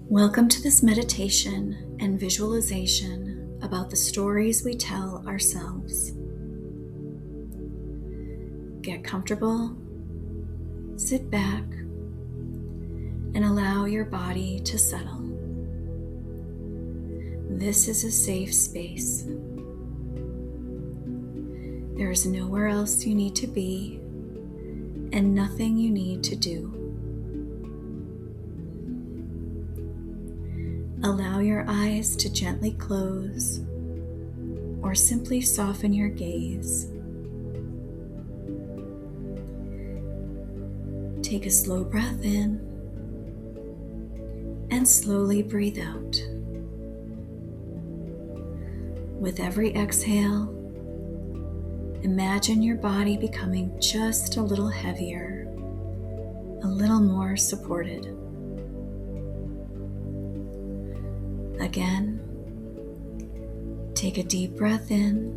Welcome to this meditation and visualization about the stories we tell ourselves. Get comfortable, sit back, and allow your body to settle. This is a safe space. There is nowhere else you need to be and nothing you need to do. Allow your eyes to gently close or simply soften your gaze. Take a slow breath in and slowly breathe out. With every exhale, imagine your body becoming just a little heavier, a little more supported. Again, take a deep breath in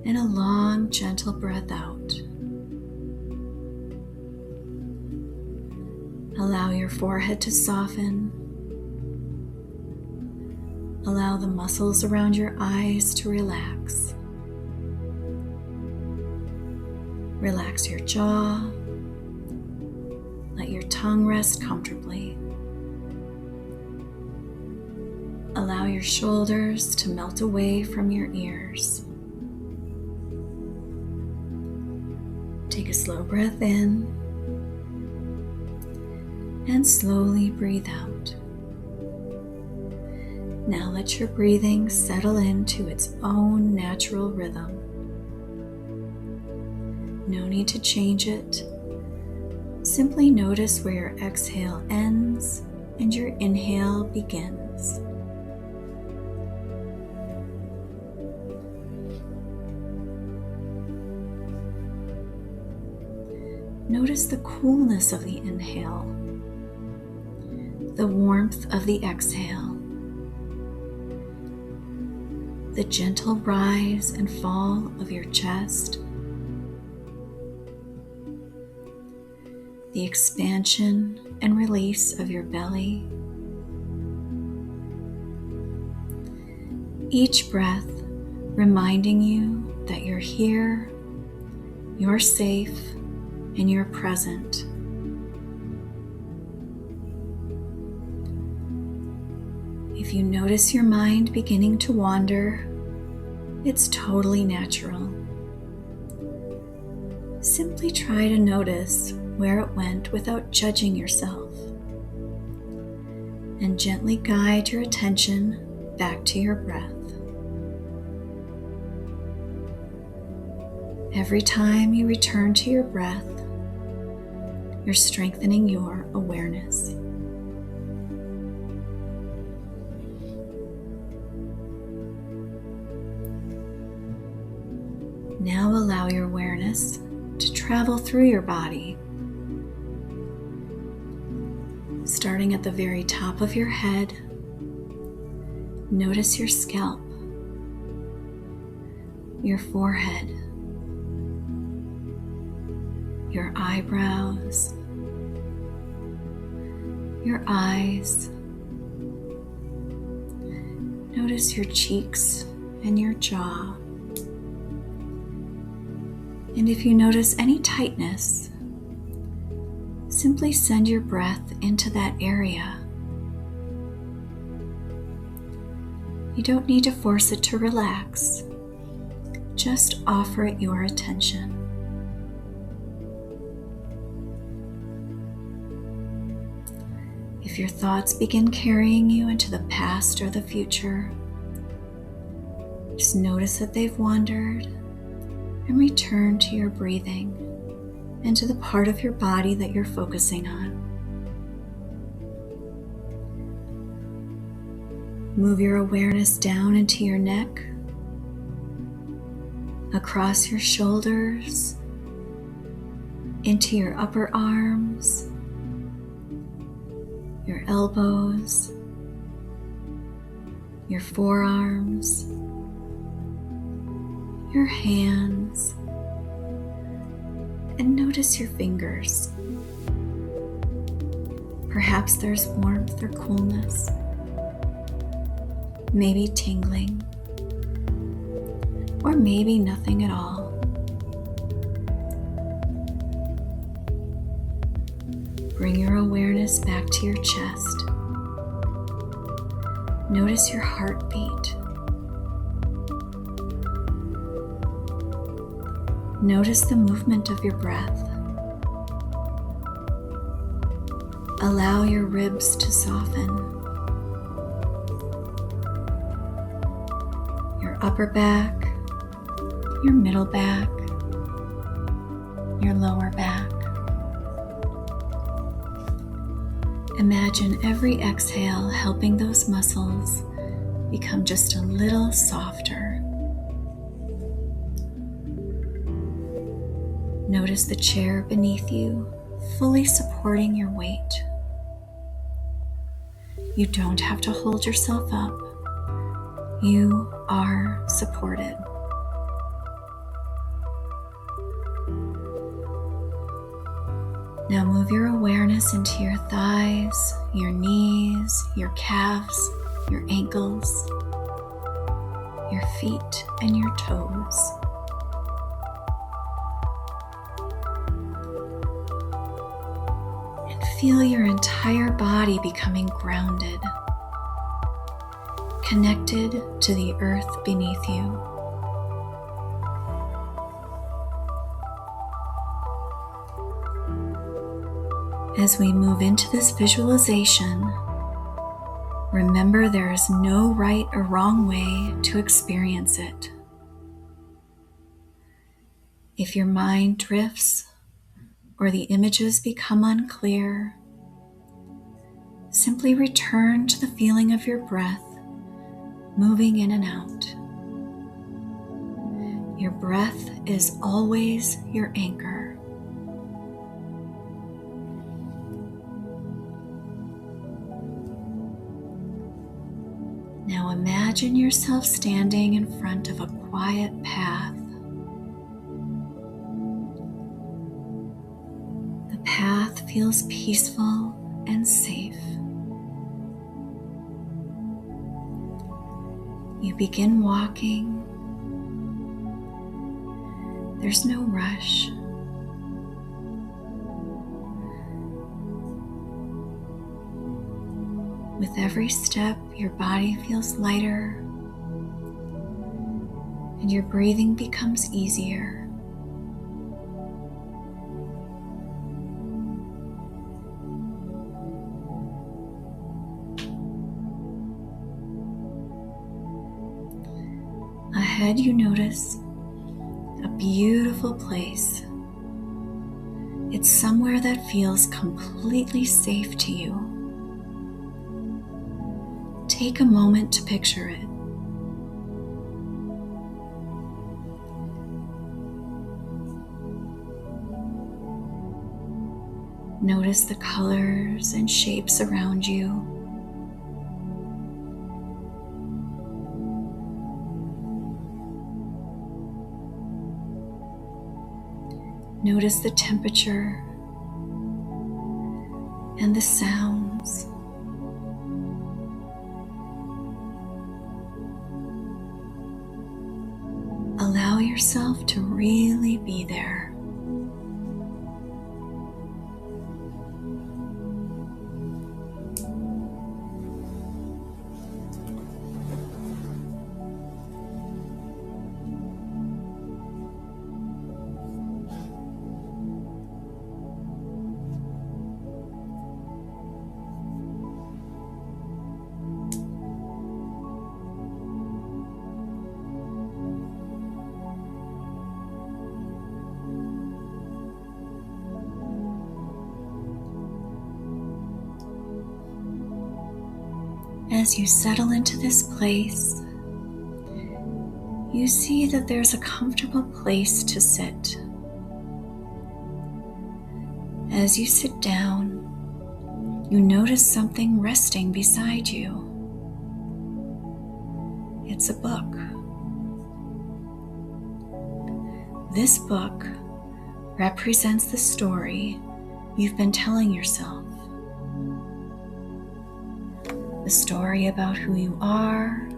and a long, gentle breath out. Allow your forehead to soften. Allow the muscles around your eyes to relax. Relax your jaw. Let your tongue rest comfortably. Allow your shoulders to melt away from your ears. Take a slow breath in and slowly breathe out. Now let your breathing settle into its own natural rhythm. No need to change it. Simply notice where your exhale ends and your inhale begins. Notice the coolness of the inhale, the warmth of the exhale, the gentle rise and fall of your chest, the expansion and release of your belly. Each breath reminding you that you're here, you're safe, and you're present. If you notice your mind beginning to wander, it's totally natural. Simply try to notice where it went without judging yourself, and gently guide your attention back to your breath. Every time you return to your breath, you're strengthening your awareness. Now allow your awareness to travel through your body, starting at the very top of your head. Notice your scalp, your forehead, your eyebrows, your eyes. Notice your cheeks and your jaw. And if you notice any tightness, simply send your breath into that area. You don't need to force it to relax. Just offer it your attention. If your thoughts begin carrying you into the past or the future, just notice that they've wandered and return to your breathing and to the part of your body that you're focusing on. Move your awareness down into your neck, across your shoulders, into your upper arms, your elbows, your forearms, your hands, and notice your fingers. Perhaps there's warmth or coolness, maybe tingling, or maybe nothing at all. Bring your awareness back to your chest. Notice your heartbeat. Notice the movement of your breath. Allow your ribs to soften. Your upper back, your middle back, your lower back. Imagine every exhale helping those muscles become just a little softer. Notice the chair beneath you, fully supporting your weight. You don't have to hold yourself up. You are supported. Now move your awareness into your thighs, your knees, your calves, your ankles, your feet, and your toes. And feel your entire body becoming grounded, connected to the earth beneath you. As we move into this visualization, remember there is no right or wrong way to experience it. If your mind drifts or the images become unclear, simply return to the feeling of your breath moving in and out. Your breath is always your anchor. Now imagine yourself standing in front of a quiet path. The path feels peaceful and safe. You begin walking. There's no rush. With every step, your body feels lighter and your breathing becomes easier. Ahead, you notice a beautiful place. It's somewhere that feels completely safe to you. Take a moment to picture it. Notice the colors and shapes around you. Notice the temperature and the sounds. Allow yourself to really be there. As you settle into this place, you see that there's a comfortable place to sit. As you sit down, you notice something resting beside you. It's a book. This book represents the story you've been telling yourself. The story about who you are,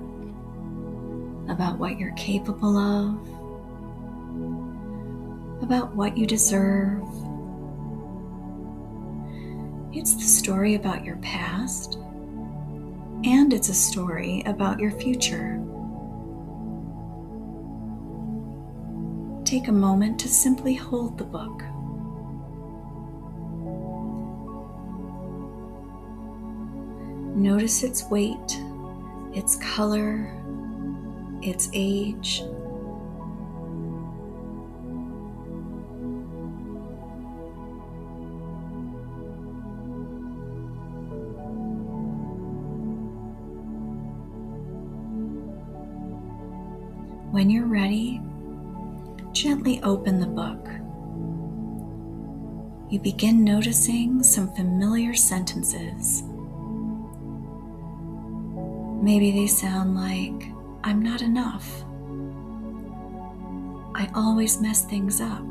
about what you're capable of, about what you deserve. It's the story about your past, and it's a story about your future. Take a moment to simply hold the book. Notice its weight, its color, its age. When you're ready, gently open the book. You begin noticing some familiar sentences. Maybe they sound like, "I'm not enough. I always mess things up.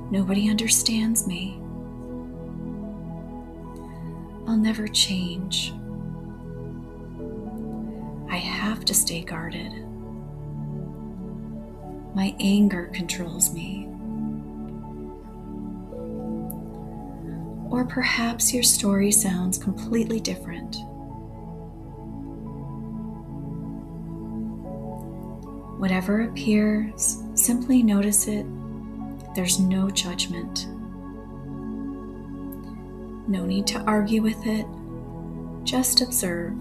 Nobody understands me. I'll never change. I have to stay guarded. My anger controls me." Or perhaps your story sounds completely different. Whatever appears, simply notice it. There's no judgment. No need to argue with it. Just observe.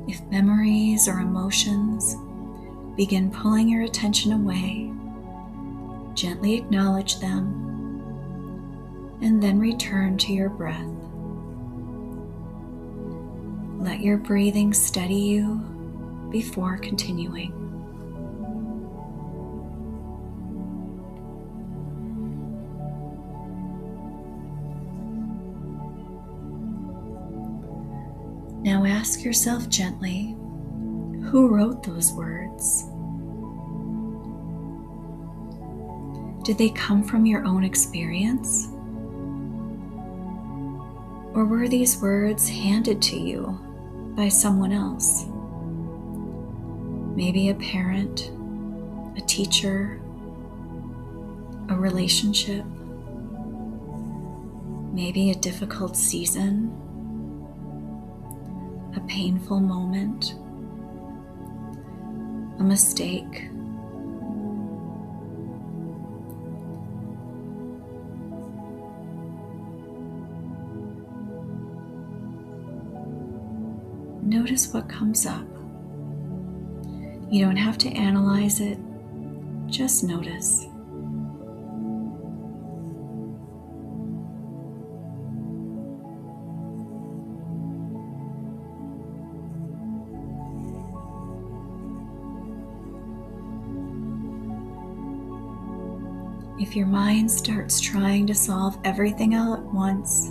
If memories or emotions begin pulling your attention away, gently acknowledge them and then return to your breath. Let your breathing steady you before continuing. Now ask yourself gently, who wrote those words? Did they come from your own experience? Or were these words handed to you by someone else? Maybe a parent, a teacher, a relationship, maybe a difficult season, a painful moment, a mistake. Notice what comes up. You don't have to analyze it, just notice. If your mind starts trying to solve everything all at once,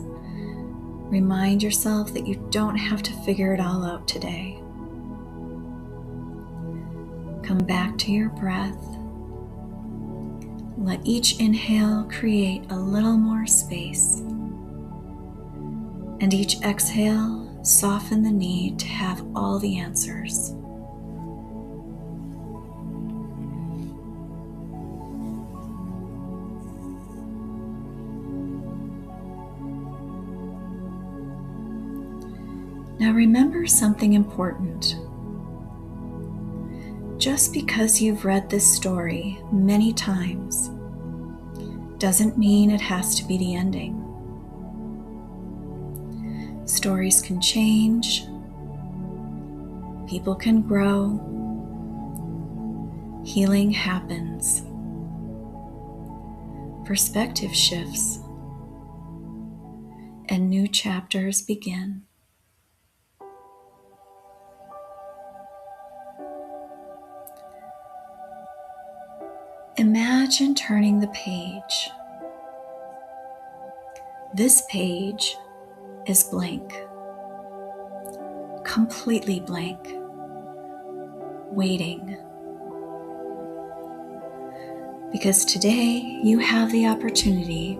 remind yourself that you don't have to figure it all out today. Come back to your breath. Let each inhale create a little more space, and each exhale soften the need to have all the answers. Now remember something important. Just because you've read this story many times doesn't mean it has to be the ending. Stories can change, people can grow, healing happens, perspective shifts, and new chapters begin. Imagine turning the page. This page is blank, completely blank, waiting. Because today you have the opportunity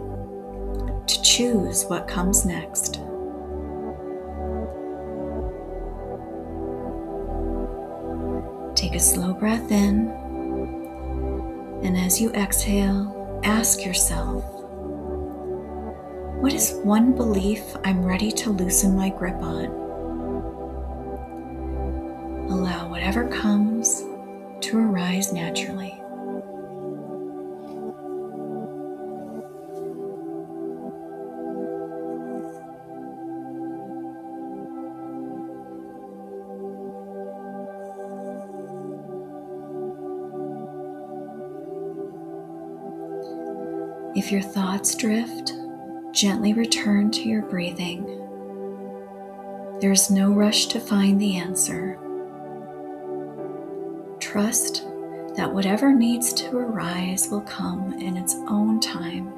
to choose what comes next. Take a slow breath in, and as you exhale, ask yourself, what is one belief I'm ready to loosen my grip on? Allow whatever comes to arise naturally. If your thoughts drift, gently return to your breathing. There's no rush to find the answer. Trust that whatever needs to arise will come in its own time.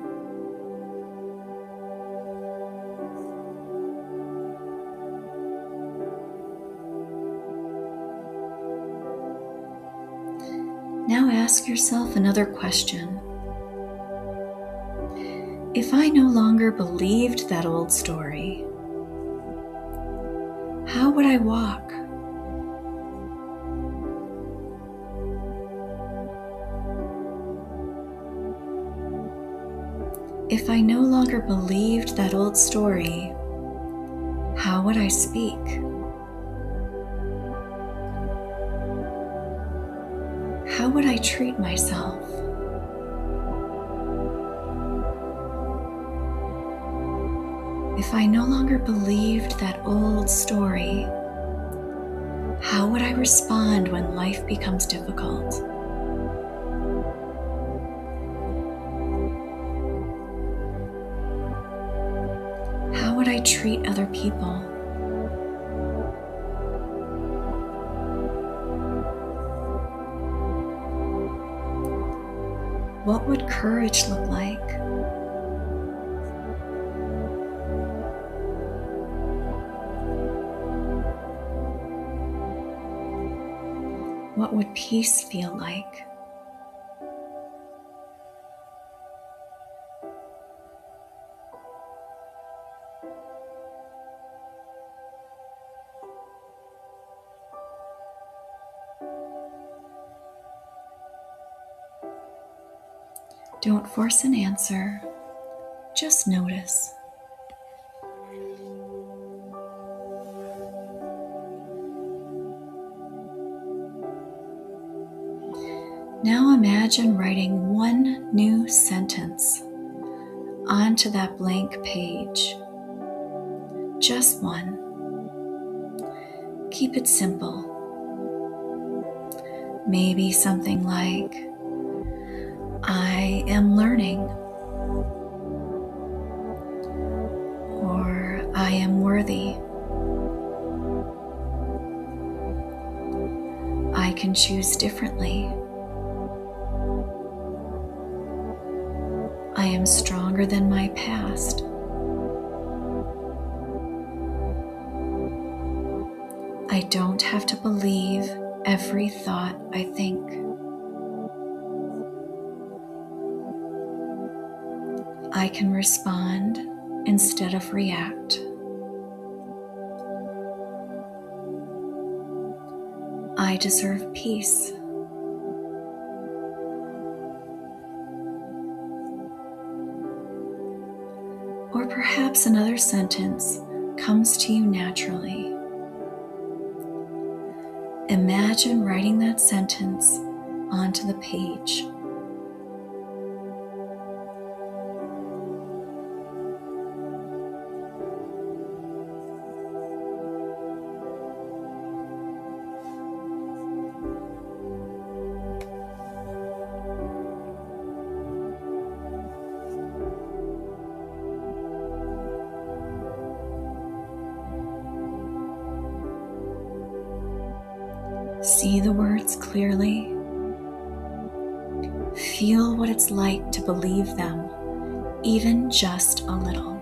Now ask yourself another question. If I no longer believed that old story, how would I walk? If I no longer believed that old story, how would I speak? How would I treat myself? If I no longer believed that old story, how would I respond when life becomes difficult? How would I treat other people? What would courage look like? What would peace feel like? Don't force an answer, just notice. Now imagine writing one new sentence onto that blank page. Just one. Keep it simple. Maybe something like, I am learning, or I am worthy. I can choose differently. I am stronger than my past. I don't have to believe every thought I think. I can respond instead of react. I deserve peace. Or perhaps another sentence comes to you naturally. Imagine writing that sentence onto the page. See the words clearly. Feel what it's like to believe them, even just a little.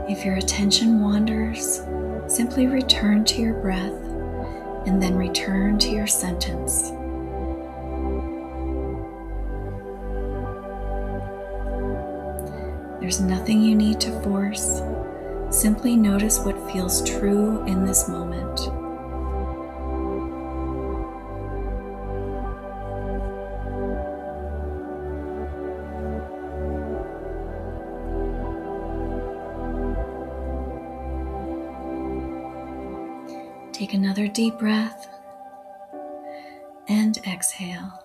If your attention wanders, simply return to your breath and then return to your sentence. There's nothing you need to force. Simply notice what feels true in this moment. Take another deep breath and exhale.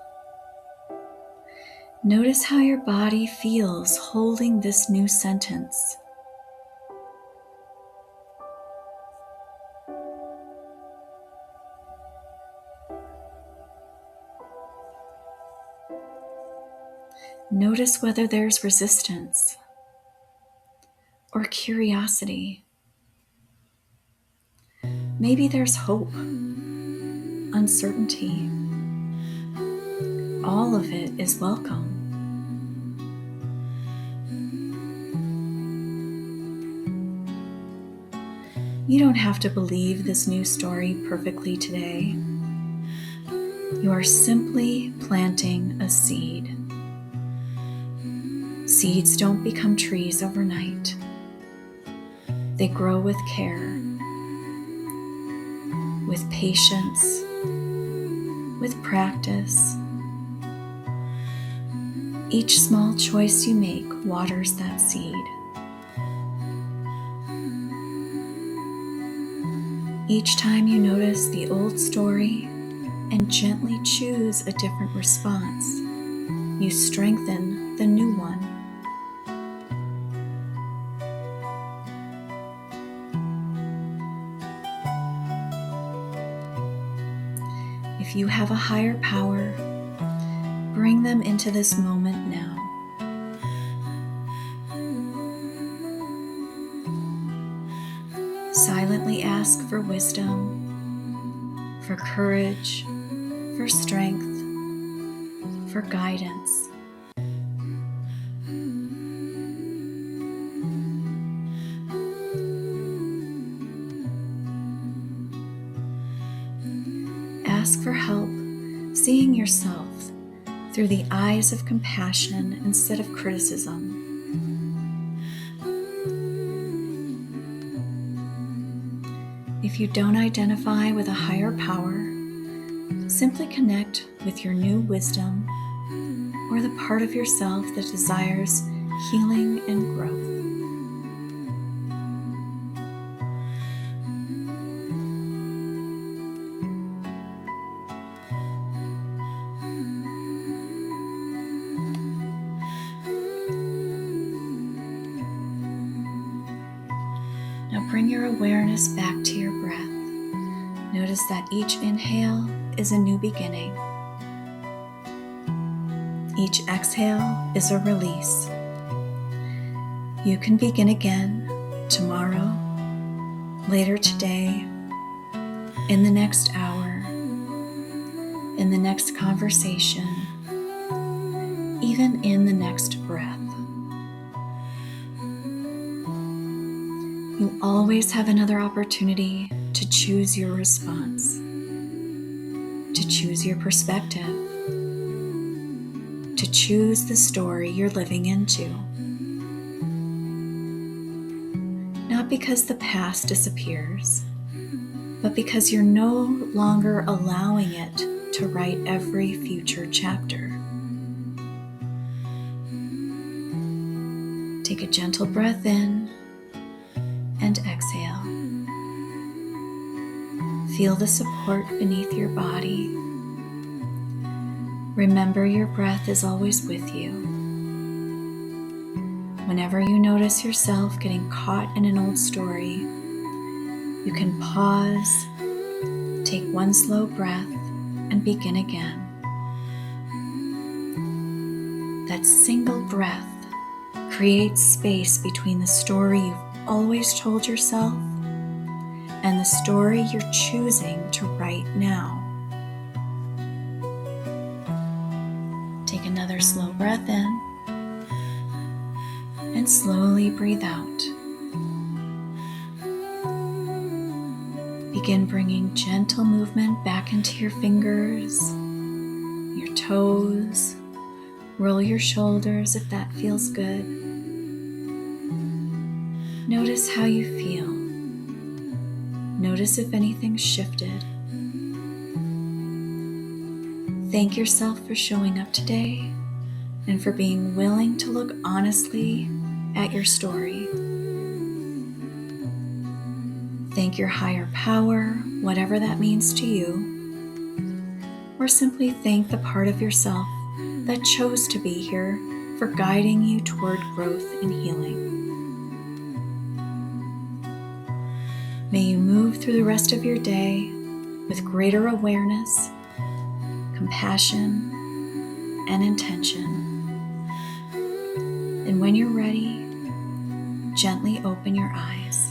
Notice how your body feels holding this new sentence. Notice whether there's resistance or curiosity. Maybe there's hope, uncertainty. All of it is welcome. You don't have to believe this new story perfectly today. You are simply planting a seed. Seeds don't become trees overnight. They grow with care, with patience, with practice. Each small choice you make waters that seed. Each time you notice the old story and gently choose a different response, you strengthen the new one. If you have a higher power, bring them into this moment now. Silently ask for wisdom, for courage, for strength, for guidance. Ask for help seeing yourself through the eyes of compassion instead of criticism. If you don't identify with a higher power, simply connect with your new wisdom or the part of yourself that desires healing and growth. Now bring your awareness back to your breath. Notice that each inhale is a new beginning. Each exhale is a release. You can begin again tomorrow, later today, in the next hour, in the next conversation, even in the next breath. You always have another opportunity to choose your response, to choose your perspective, to choose the story you're living into. Not because the past disappears, but because you're no longer allowing it to write every future chapter. Take a gentle breath in and exhale. Feel the support beneath your body. Remember, your breath is always with you. Whenever you notice yourself getting caught in an old story, you can pause, take one slow breath, and begin again. that single breath creates space between the story you've always told yourself and the story you're choosing to write now. Take another slow breath in and slowly breathe out. Begin bringing gentle movement back into your fingers, your toes. Roll your shoulders if that feels good. Notice how you feel. Notice if anything's shifted. Thank yourself for showing up today and for being willing to look honestly at your story. Thank your higher power, whatever that means to you, or simply thank the part of yourself that chose to be here for guiding you toward growth and healing. May you move through the rest of your day with greater awareness, compassion, and intention. And when you're ready, gently open your eyes.